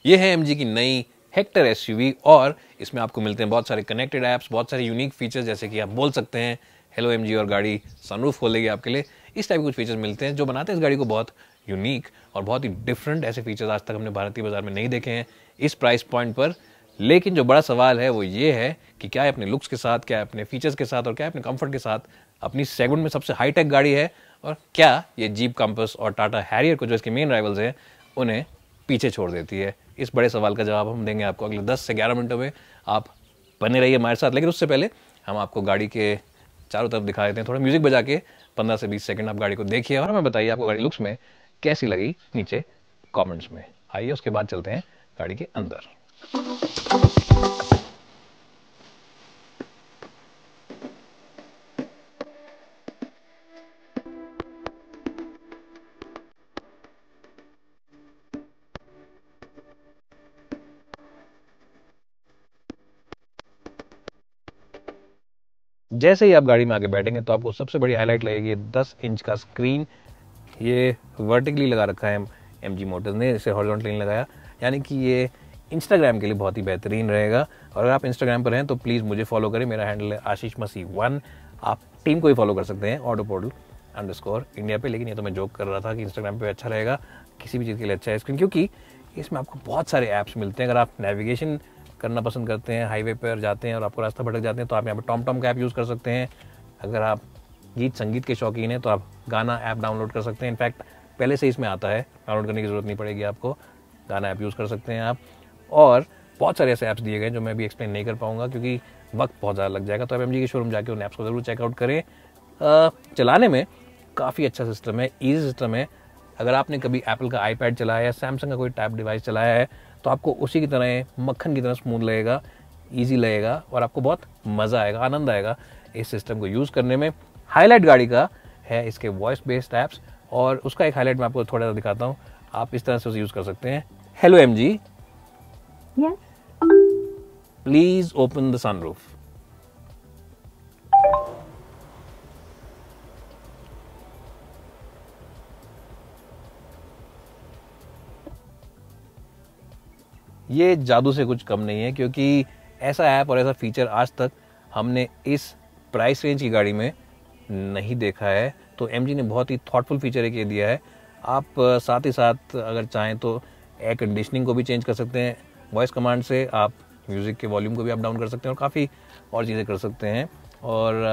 ये है MG की नई हेक्टर SUV और इसमें आपको मिलते हैं बहुत सारे कनेक्टेड ऐप्स, बहुत सारे यूनिक फीचर्स, जैसे कि आप बोल सकते हैं हेलो MG और गाड़ी सनरूफ खोलेगी आपके लिए। इस टाइप के कुछ फीचर्स मिलते हैं जो बनाते हैं इस गाड़ी को बहुत यूनिक और बहुत ही डिफरेंट। ऐसे फीचर्स आज तक हमने भारतीय बाजार में नहीं देखे हैं इस प्राइस पॉइंट पर। लेकिन जो बड़ा सवाल है वो ये है कि क्या है अपने लुक्स के साथ, क्या है अपने फीचर्स के साथ और क्या है अपने कंफर्ट के साथ अपनी सेगमेंट में सबसे हाईटेक गाड़ी है, और क्या ये जीप कंपास और टाटा हैरियर को जो इसके मेन राइवल्स हैं उन्हें पीछे छोड़ देती है। इस बड़े सवाल का जवाब हम देंगे आपको अगले 10 से 11 मिनटों में। आप बने रहिए हमारे साथ। लेकिन उससे पहले हम आपको गाड़ी के चारों तरफ दिखा देते हैं। थोड़ा म्यूजिक बजा के 15 से 20 सेकंड आप गाड़ी को देखिए और हमें बताइए आपको गाड़ी लुक्स में कैसी लगी नीचे कमेंट्स में। आइए उसके बाद चलते हैं गाड़ी के अंदर। जैसे ही आप गाड़ी में आगे बैठेंगे तो आपको सबसे बड़ी हाईलाइट लगेगी 10 इंच का स्क्रीन। ये वर्टिकली लगा रखा है MG मोटर्स ने, इसे हॉरिजॉन्टली नहीं लगाया, यानी कि ये इंस्टाग्राम के लिए बहुत ही बेहतरीन रहेगा। और अगर आप इंस्टाग्राम पर हैं तो प्लीज़ मुझे फॉलो करें। मेरा हैंडल है आशीष मसीह 1। आप टीम को भी फॉलो कर सकते हैं autoportal_India पे। लेकिन ये तो मैं जोक कर रहा था कि इंस्टाग्राम पे अच्छा रहेगा, किसी भी चीज़ के लिए अच्छा है स्क्रीन, क्योंकि इसमें आपको बहुत सारे ऐप्स मिलते हैं। अगर आप नेविगेशन करना पसंद करते हैं, हाईवे पर जाते हैं और आपको रास्ता भटक जाते हैं, तो आप यहाँ पर टॉम का ऐप यूज़ कर सकते हैं। अगर आप गीत संगीत के शौकीन हैं तो आप गाना ऐप डाउनलोड कर सकते हैं। इनफैक्ट पहले से इसमें आता है, डाउनलोड करने की ज़रूरत नहीं पड़ेगी आपको। गाना ऐप यूज़ कर सकते हैं आप। और बहुत सारे ऐसे ऐप्स दिए गए हैं जो मैं भी एक्सप्लेन नहीं कर पाऊंगा क्योंकि वक्त बहुत ज़्यादा लग जाएगा। तो आप MG के शोरूम जाके उन ऐप्स को ज़रूर चेकआउट करें। चलाने में काफ़ी अच्छा सिस्टम है, ईजी सिस्टम है। अगर आपने कभी एप्पल का iPad चलाया है, सैमसंग का कोई टैब डिवाइस चलाया है, तो आपको उसी की तरह मक्खन की तरह स्मूथ लगेगा, ईजी लगेगा और आपको बहुत मज़ा आएगा, आनंद आएगा इस सिस्टम को यूज़ करने में। हाईलाइट गाड़ी का है इसके वॉइस बेस्ड ऐप्स, और उसका एक हाईलाइट मैं आपको थोड़ा सा दिखाता हूँ। आप इस तरह से उसे यूज़ कर सकते हैं। Hello MG, Yes. Please open the sunroof. ये जादू से कुछ कम नहीं है, क्योंकि ऐसा ऐप और ऐसा फीचर आज तक हमने इस प्राइस रेंज की गाड़ी में नहीं देखा है। तो MG ने बहुत ही थॉटफुल फीचर एक ये दिया है। आप साथ ही साथ अगर चाहें तो एयर कंडीशनिंग को भी चेंज कर सकते हैं वॉइस कमांड से। आप म्यूज़िक के वॉल्यूम को भी अप डाउन कर सकते हैं और काफ़ी और चीज़ें कर सकते हैं। और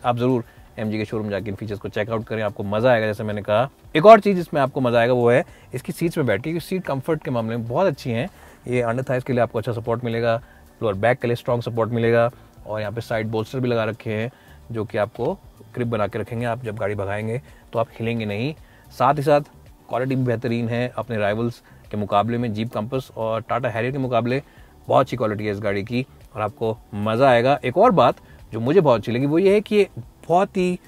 आप ज़रूर MG के शोरूम जाके इन फीचर्स को चेकआउट करें, आपको मज़ा आएगा। जैसे मैंने कहा, एक और चीज़ इसमें आपको मज़ा आएगा वो है इसकी सीट्स में बैठ के। सीट कंफर्ट के मामले में बहुत अच्छी हैं। ये अंडर थाइस के लिए आपको अच्छा सपोर्ट मिलेगा, लोअर बैक के लिए स्ट्रॉन्ग सपोर्ट मिलेगा, और यहाँ पे साइड बोल्स्टर भी लगा रखे हैं जो कि आपको ग्रिप बना के रखेंगे। आप जब गाड़ी भगाएंगे तो आप हिलेंगे नहीं। साथ ही साथ क्वालिटी भी बेहतरीन है अपने राइवल्स के मुकाबले में। जीप कंपास और टाटा हैरियर के मुकाबले बहुत अच्छी क्वालिटी है इस गाड़ी की और आपको मज़ा आएगा। एक और बात जो मुझे बहुत अच्छी लगी वो ये है कि ये बहुत ही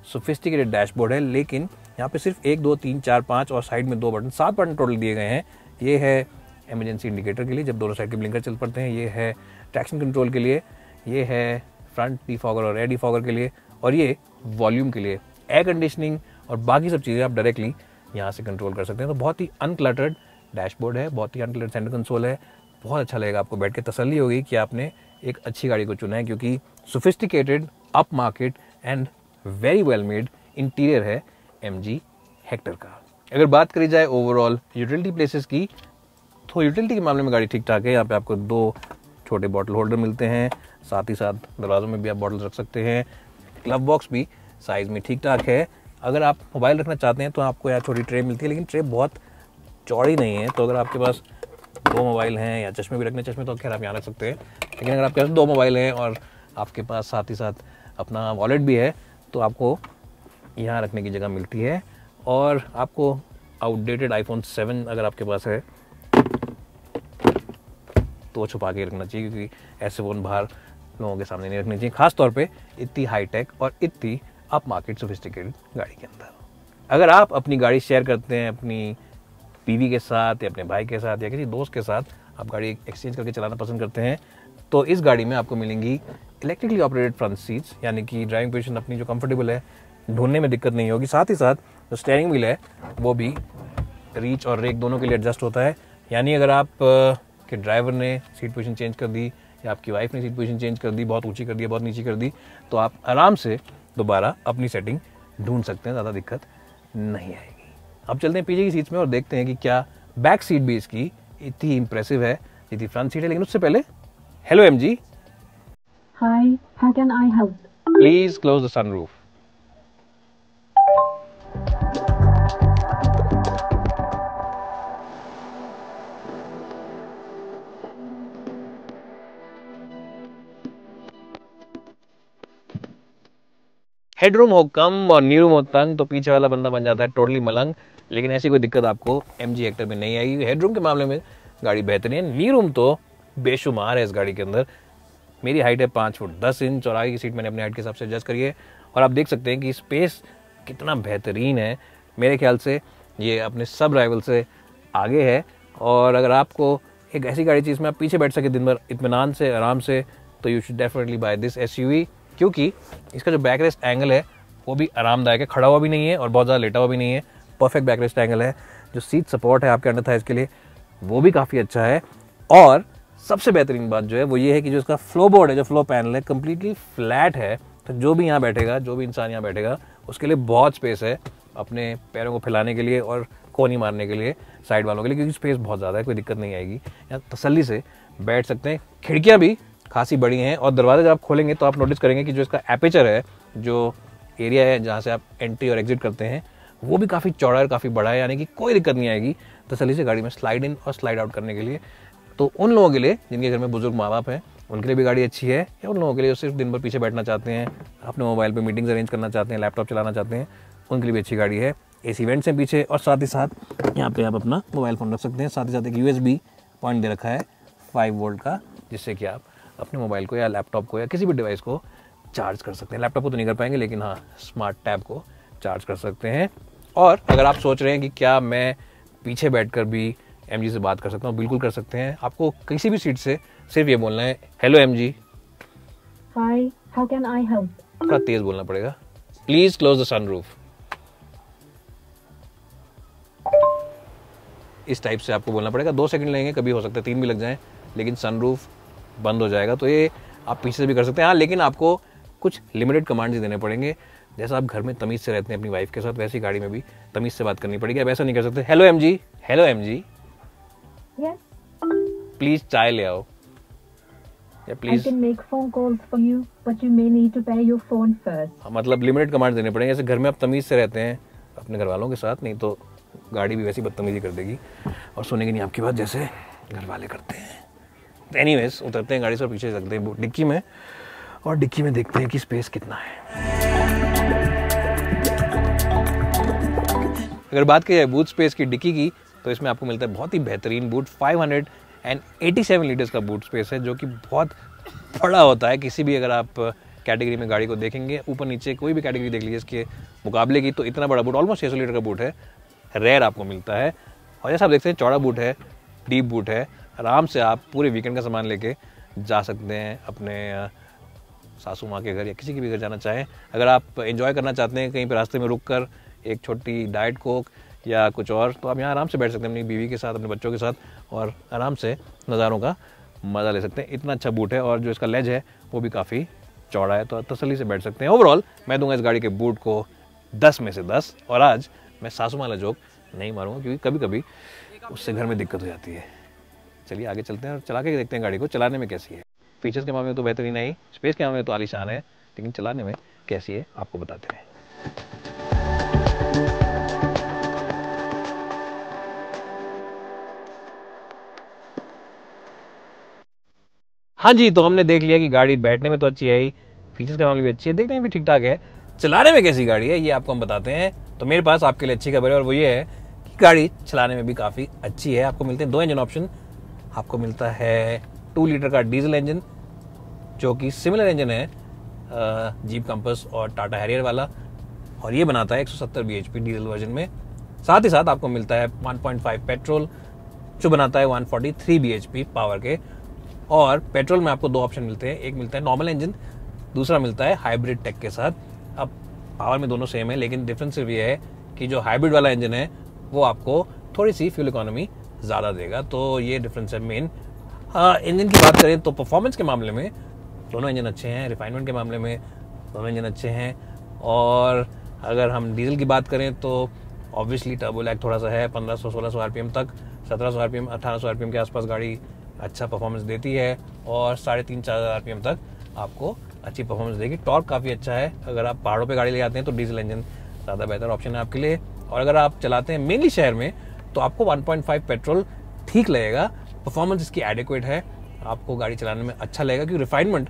सोफिस्टिकेटेड डैशबोर्ड है, लेकिन यहाँ पे सिर्फ 1 2 3 4 5 और साइड में 2 बटन, 7 बटन टोटल दिए गए हैं। ये है इमरजेंसी इंडिकेटर के लिए जब दोनों साइड के ब्लिंकर चल पड़ते हैं, ये है ट्रैक्शन कंट्रोल के लिए, ये है फ्रंट डिफॉगर और रेयर डिफॉगर के लिए, और ये वॉल्यूम के लिए। एयर कंडीशनिंग और बाकी सब चीज़ें आप डायरेक्टली यहाँ से कंट्रोल कर सकते हैं। तो बहुत ही अनक्लटर्ड डैशबोर्ड है, बहुत ही अनक्लटर्ड सेंटर कंसोल है। बहुत अच्छा लगेगा आपको बैठ के, तसल्ली होगी कि आपने एक अच्छी गाड़ी को चुना है, क्योंकि sophisticated, up market and very well made interior है MG हेक्टर का। अगर बात करी जाए ओवरऑल यूटिलिटी प्लेसेस की, तो यूटिलिटी के मामले में गाड़ी ठीक ठाक है। यहाँ पे आपको 2 छोटे बॉटल होल्डर मिलते हैं, साथ ही साथ दरवाज़ों में भी आप बॉटल रख सकते हैं। ग्लव बॉक्स भी साइज़ में ठीक ठाक है। अगर आप मोबाइल रखना चाहते हैं तो आपको यहाँ छोटी ट्रे मिलती है, लेकिन ट्रे बहुत चौड़ी नहीं है। तो अगर आपके पास 2 मोबाइल हैं या चश्मे भी रखने, चश्मे तो खैर आप यहाँ रख सकते हैं, लेकिन अगर आपके पास 2 मोबाइल हैं और आपके पास साथ ही साथ अपना वॉलेट भी है तो आपको यहाँ रखने की जगह मिलती है। और आपको आउटडेटेड iPhone 7 अगर आपके पास है तो छुपा के रखना चाहिए, क्योंकि ऐसे फ़ोन बाहर लोगों के सामने नहीं रखने चाहिए, खासतौर पे इतनी हाईटेक और इतनी अप मार्केट सोफिस्टिकेटेड गाड़ी के अंदर। अगर आप अपनी गाड़ी शेयर करते हैं अपनी बीवी के साथ या अपने भाई के साथ या किसी दोस्त के साथ, आप गाड़ी एक्सचेंज करके चलाना पसंद करते हैं, तो इस गाड़ी में आपको मिलेंगी इलेक्ट्रिकली ऑपरेटेड फ्रंट सीट्स, यानी कि ड्राइविंग पोजीशन अपनी जो कंफर्टेबल है, ढूंढने में दिक्कत नहीं होगी। साथ ही साथ जो स्टीयरिंग व्हील है वो भी रीच और रेक दोनों के लिए एडजस्ट होता है। यानी अगर आप के ड्राइवर ने सीट पोजीशन चेंज कर दी या आपकी वाइफ ने सीट पोजीशन चेंज कर दी, बहुत ऊंची कर दी, बहुत नीची कर दी, तो आप आराम से दोबारा अपनी सेटिंग ढूंढ सकते हैं, ज़्यादा दिक्कत नहीं आएगी। अब चलते हैं पीछे की सीट्स में और देखते हैं कि क्या बैक सीट भी इसकी इतनी इंप्रेसिव है जितनी फ्रंट सीट है। लेकिन उससे पहले hello MG, Hi, how can I help? Please close the sunroof. Headroom हो कम और नी रूम हो तंग तो पीछे वाला बंदा बन जाता है टोटली मलंग। लेकिन ऐसी कोई दिक्कत आपको MG हेक्टर में नहीं आएगी। हेडरूम के मामले में गाड़ी बेहतरीन है, नी रूम तो बेशुमार है इस गाड़ी के अंदर। मेरी हाइट है 5 फुट 10 इंच और आगे की सीट मैंने अपनी हाइट के हिसाब से एडजस्ट करी है और आप देख सकते हैं कि स्पेस कितना बेहतरीन है। मेरे ख्याल से ये अपने सब राइवल से आगे है। और अगर आपको एक ऐसी गाड़ी चाहिए जिसमें आप पीछे बैठ सके दिन भर इत्मीनान से, आराम से, तो you should definitely buy this SUV, क्योंकि इसका जो बैक रेस्ट एंगल है वो भी आरामदायक है, खड़ा हुआ भी नहीं है और बहुत ज़्यादा लेटा हुआ भी नहीं है, परफेक्ट बैक रेस्ट एंगल है। जो सीट सपोर्ट है आपके अंडर थाइज के लिए वो भी काफ़ी अच्छा है। और सबसे बेहतरीन बात जो है वो ये है कि जो इसका फ्लो बोर्ड है, जो फ्लो पैनल है, कम्प्लीटली फ्लैट है। तो जो भी यहाँ बैठेगा, जो भी इंसान यहाँ बैठेगा, उसके लिए बहुत स्पेस है अपने पैरों को फैलाने के लिए और कोनी मारने के लिए साइड वालों के लिए, क्योंकि स्पेस बहुत ज़्यादा है, कोई दिक्कत नहीं आएगी। यहाँ तसल्ली से बैठ सकते हैं। खिड़कियाँ भी खासी बड़ी हैं और दरवाजे जब आप खोलेंगे तो आप नोटिस करेंगे कि जो इसका एपेचर है, जो एरिया है जहाँ से आप एंट्री और एग्जिट करते हैं, वो भी काफ़ी चौड़ा और काफ़ी बड़ा है, यानी कि कोई दिक्कत नहीं आएगी तसल्ली से गाड़ी में स्लाइड इन और स्लाइड आउट करने के लिए। तो उन लोगों के लिए जिनके घर में बुजुर्ग माँ बाप हैं उनके लिए भी गाड़ी अच्छी है, या उन लोगों के लिए जो सिर्फ दिन भर पीछे बैठना चाहते हैं, अपने मोबाइल पे मीटिंग्स अरेंज करना चाहते हैं, लैपटॉप चलाना चाहते हैं, उनके लिए भी अच्छी गाड़ी है। AC वेंट्स हैं पीछे और साथ ही साथ यहाँ पे आप अपना मोबाइल फ़ोन रख सकते हैं। साथ ही साथ एक USB पॉइंट दे रखा है 5 वोल्ट का, जिससे कि आप अपने मोबाइल को या लैपटॉप को या किसी भी डिवाइस को चार्ज कर सकते हैं। लैपटॉप को तो नहीं कर पाएंगे, लेकिन हाँ स्मार्ट टैब को चार्ज कर सकते हैं। और अगर आप सोच रहे हैं कि क्या मैं पीछे बैठकर भी MG से बात कर सकता हूँ, बिल्कुल कर सकते हैं। आपको किसी भी सीट से सिर्फ ये बोलना है, hello MG। Hi, how can I help? थोड़ा तेज बोलना पड़ेगा, प्लीज क्लोज द सनरूफ। इस टाइप से आपको बोलना पड़ेगा। 2 सेकंड लगेंगे, कभी हो सकता है 3 भी लग जाएं, लेकिन सनरूफ बंद हो जाएगा। तो ये आप पीछे से भी कर सकते हैं। हाँ, लेकिन आपको कुछ लिमिटेड कमांड्स ही देने पड़ेंगे। जैसा आप घर में तमीज़ से रहते हैं अपनी वाइफ के साथ, वैसी गाड़ी में भी तमीज़ से बात करनी पड़ेगी। आप ऐसा नहीं कर सकते, hello MG, hello MG, Yes, please चाय ले आओ, या I please. can make phone calls for you, but you may need to pay your phone first. मतलब लिमिटेड कमांड देने पड़ेंगे। जैसे घर में आप तमीज़ से रहते हैं अपने घर वालों के साथ, नहीं तो गाड़ी भी वैसी बदतमीजी कर देगी और सुनेगी नहीं आपकी बात, जैसे घर वाले करते हैं। एनीवेज, उतरते हैं गाड़ी से और पीछे रखते हैं डिक्की में, और डिक्की में देखते हैं कि स्पेस कितना है। अगर बात की जाए बूट स्पेस की डिक्की की, तो इसमें आपको मिलता है बहुत ही बेहतरीन बूट। 587 लीटर्स का बूट स्पेस है, जो कि बहुत बड़ा होता है। किसी भी अगर आप कैटेगरी में गाड़ी को देखेंगे, ऊपर नीचे कोई भी कैटेगरी देख लीजिए इसके मुकाबले की, तो इतना बड़ा बूट, ऑलमोस्ट 600 लीटर का बूट है, रेयर आपको मिलता है। और जैसा आप देखते हैं चौड़ा बूट है, डीप बूट है, आराम से आप पूरे वीकेंड का सामान लेके जा सकते हैं अपने सासू माँ के घर या किसी के भी घर जाना चाहें। अगर आप एंजॉय करना चाहते हैं कहीं पे रास्ते में रुक कर एक छोटी डाइट कोक या कुछ और, तो आप यहाँ आराम से बैठ सकते हैं अपनी बीवी के साथ, अपने बच्चों के साथ, और आराम से नज़ारों का मज़ा ले सकते हैं। इतना अच्छा बूट है, और जो इसका लेज है वो भी काफ़ी चौड़ा है, तो तसल्ली से बैठ सकते हैं। ओवरऑल मैं दूंगा इस गाड़ी के बूट को 10 में से 10। और आज मैं सासू वाला जोक नहीं मारूंगा, क्योंकि कभी कभी उससे घर में दिक्कत हो जाती है। चलिए आगे चलते हैं और चला के देखते हैं गाड़ी को चलाने में कैसी है। फीचर्स के मामले में तो बेहतरीन है ही, स्पेस के मामले में तो आलीशान है, लेकिन चलाने में कैसी है आपको बताते हैं। हाँ जी, तो हमने देख लिया कि गाड़ी बैठने में तो अच्छी है ही, फीचर्स के मामले में भी अच्छी है, देखने में भी ठीक ठाक है, चलाने में कैसी गाड़ी है ये आपको हम बताते हैं। तो मेरे पास आपके लिए अच्छी खबर है, और वो ये है कि गाड़ी चलाने में भी काफ़ी अच्छी है। आपको मिलते हैं 2 इंजन ऑप्शन। आपको मिलता है 2 लीटर का डीजल इंजन, जो कि सिमिलर इंजन है जीप कंपस और टाटा हैरियर वाला, और ये बनाता है 170 bhp डीजल वर्जन में। साथ ही साथ आपको मिलता है 1.5 पेट्रोल, जो बनाता है 143 bhp पावर के। और पेट्रोल में आपको 2 ऑप्शन मिलते हैं, एक मिलता है नॉर्मल इंजन, दूसरा मिलता है हाइब्रिड टेक के साथ। अब पावर में दोनों सेम है, लेकिन डिफरेंस सिर्फ ये है कि जो हाइब्रिड वाला इंजन है वो आपको थोड़ी सी फ्यूल इकोनॉमी ज़्यादा देगा। तो ये डिफरेंस है मेन। हाँ, इंजन की बात करें तो परफॉर्मेंस के मामले में दोनों इंजन अच्छे हैं, रिफाइनमेंट के मामले में दोनों इंजन अच्छे हैं। और अगर हम डीजल की बात करें तो ऑब्वियसली टर्बो लैग थोड़ा सा है, 1500-1600 आरपीएम तक, 1700 आरपीएम 1800 आरपीएम के आसपास गाड़ी अच्छा परफॉर्मेंस देती है और 3,500-4,000 आरपीएम तक आपको अच्छी परफॉर्मेंस देगी। टॉर्क काफ़ी अच्छा है। अगर आप पहाड़ों पे गाड़ी ले जाते हैं तो डीजल इंजन ज़्यादा बेहतर ऑप्शन है आपके लिए। और अगर आप चलाते हैं मेनली शहर में तो आपको 1.5 पेट्रोल ठीक लगेगा। परफॉर्मेंस इसकी एडिक्वेट है, आपको गाड़ी चलाने में अच्छा लगेगा क्योंकि रिफाइनमेंट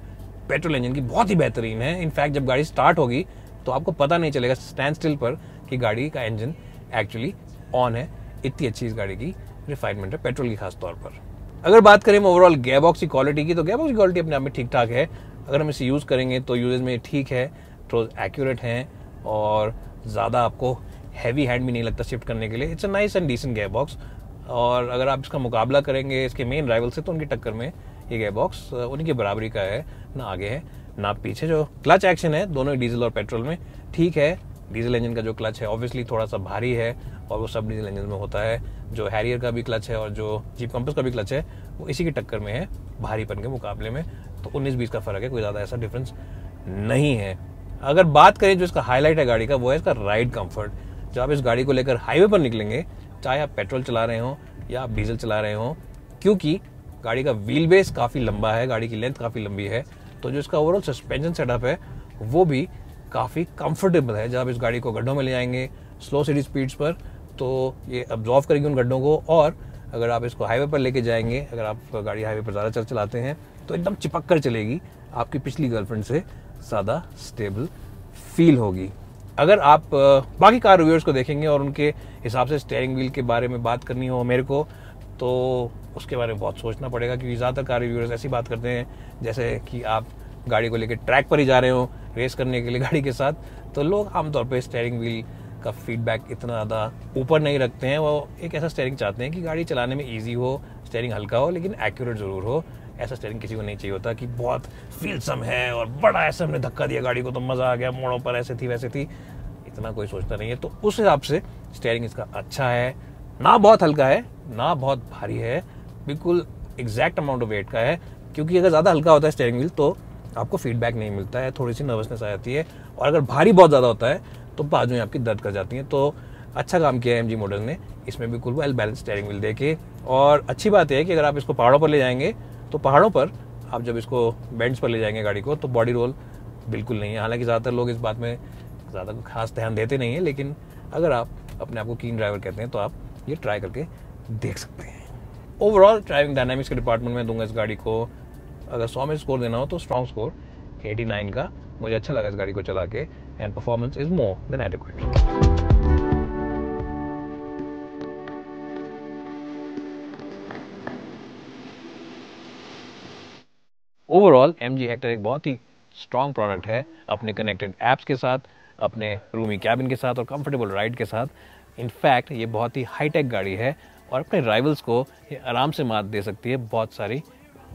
पेट्रोल इंजन की बहुत ही बेहतरीन है। इनफैक्ट जब गाड़ी स्टार्ट होगी तो आपको पता नहीं चलेगा स्टैंड स्टिल पर कि गाड़ी का इंजन एक्चुअली ऑन है। इतनी अच्छी इस गाड़ी की रिफाइनमेंट है पेट्रोल की खास तौर पर। अगर बात करें ओवरऑल गेयरबॉक्स की क्वालिटी की तो गेयरबॉक्स की क्वालिटी अपने आप में ठीक ठाक है। अगर हम इसे यूज़ करेंगे तो यूजेज में ठीक है, तो एक्यूरेट हैं और ज़्यादा आपको हैवी हैंड भी नहीं लगता शिफ्ट करने के लिए। It's a nice and decent gearbox. और अगर आप इसका मुकाबला करेंगे इसके मेन राइवल से तो उनकी टक्कर में ये गेयरबॉक्स उनकी बराबरी का है, ना आगे है ना पीछे। जो क्लच एक्शन है दोनों डीजल और पेट्रोल में ठीक है। डीजल इंजन का जो क्लच है ऑब्वियसली थोड़ा सा भारी है और वो सब डीजल इंजन में होता है। जो हैरियर का भी क्लच है और जो जीप कंपास का भी क्लच है वो इसी की टक्कर में है भारीपन के मुकाबले में। तो 19-20 का फर्क है, कोई ज़्यादा ऐसा डिफरेंस नहीं है। अगर बात करें जो इसका हाईलाइट है गाड़ी का वो है इसका राइड कंफर्ट। जब आप इस गाड़ी को लेकर हाईवे पर निकलेंगे, चाहे आप पेट्रोल चला रहे हो या आप डीजल चला रहे हो, क्योंकि गाड़ी का व्हील बेस काफ़ी लंबा है, गाड़ी की लेंथ काफ़ी लंबी है, तो जो इसका ओवरऑल सस्पेंशन सेटअप है वो भी काफ़ी कंफर्टेबल है। जब आप इस गाड़ी को गड्ढों में ले जाएंगे स्लो सिटी स्पीड्स पर तो ये अब्जॉर्व करेगी उन गड्ढों को। और अगर आप इसको हाईवे पर लेके जाएंगे, अगर आप गाड़ी हाईवे पर ज़्यादा चलाते हैं तो एकदम चिपक कर चलेगी, आपकी पिछली गर्लफ्रेंड से ज़्यादा स्टेबल फील होगी। अगर आप बाकी कार रिव्यूअर्स को देखेंगे और उनके हिसाब से स्टीयरिंग व्हील के बारे में बात करनी हो मेरे को, तो उसके बारे में बहुत सोचना पड़ेगा क्योंकि ज़्यादातर कार रिव्यूअर्स ऐसी बात करते हैं जैसे कि आप गाड़ी को लेकर ट्रैक पर ही जा रहे हो रेस करने के लिए गाड़ी के साथ। तो लोग आमतौर पर स्टीयरिंग व्हील का फीडबैक इतना ज़्यादा ऊपर नहीं रखते हैं। वो एक ऐसा स्टीयरिंग चाहते हैं कि गाड़ी चलाने में ईजी हो, स्टीयरिंग हल्का हो लेकिन एक्यूरेट ज़रूर हो। ऐसा स्टीयरिंग किसी को नहीं चाहिए होता कि बहुत फीलसम है और बड़ा ऐसा हमने धक्का दिया गाड़ी को तो मज़ा आ गया, मोड़ों पर ऐसे थी वैसे थी, इतना कोई सोचता नहीं है। तो उस हिसाब से स्टीयरिंग इसका अच्छा है, ना बहुत हल्का है ना बहुत भारी है, बिल्कुल एग्जैक्ट अमाउंट ऑफ वेट का है। क्योंकि अगर ज़्यादा हल्का होता है स्टीयरिंग व्हील तो आपको फीडबैक नहीं मिलता है, थोड़ी सी नर्वसनेस आ जाती है। और अगर भारी बहुत ज़्यादा होता है तो बाजुएं आपकी दर्द कर जाती हैं। तो अच्छा काम किया है एमजी मॉडल ने इसमें बिल्कुल वेल बैलेंस स्टीयरिंग व्हील देके। और अच्छी बात है कि अगर आप इसको पहाड़ों पर ले जाएंगे तो पहाड़ों पर आप जब इसको बेंड्स पर ले जाएंगे गाड़ी को तो बॉडी रोल बिल्कुल नहीं है। हालांकि ज़्यादातर लोग इस बात में ज़्यादा खास ध्यान देते नहीं है, लेकिन अगर आप अपने आप को कीन ड्राइवर कहते हैं तो आप ये ट्राई करके देख सकते हैं। ओवरऑल ड्राइविंग डायनामिक्स के डिपार्टमेंट में दूंगा इस गाड़ी को, अगर 100 में स्कोर देना हो तो स्ट्रॉन्ग स्कोर 89 का। मुझे अच्छा लगा इस गाड़ी को चला के and performance is more than adequate. Overall MG Hector एक बहुत ही स्ट्रॉन्ग प्रोडक्ट है अपने कनेक्टेड ऐप्स के साथ, अपने रूमी कैबिन के साथ और कंफर्टेबल राइड के साथ। इनफैक्ट ये बहुत ही हाईटेक गाड़ी है और अपने राइवल्स को ये आराम से मात दे सकती है बहुत सारी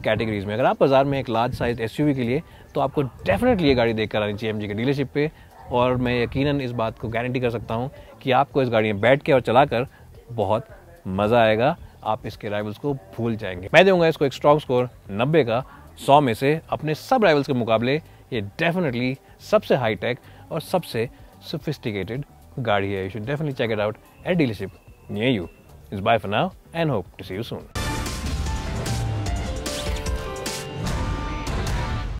कैटेगरीज में। अगर आप बाजार में एक लार्ज साइज SUV के लिए तो आपको डेफिनेटली ये गाड़ी देखकर आनी चाहिए MG के डीलरशिप पे। और मैं यकीनन इस बात को गारंटी कर सकता हूँ कि आपको इस गाड़ी में बैठ के और चलाकर बहुत मज़ा आएगा, आप इसके राइवल्स को भूल जाएंगे। मैं दूंगा इसको एक स्ट्रॉन्ग स्कोर 90 का 100 में से। अपने सब राइवल्स के मुकाबले ये डेफिनेटली सबसे हाईटेक और सबसे सोफिस्टिकेटेड गाड़ी है। You should definitely check it out at dealership near you. It's bye for now and hope to see you soon.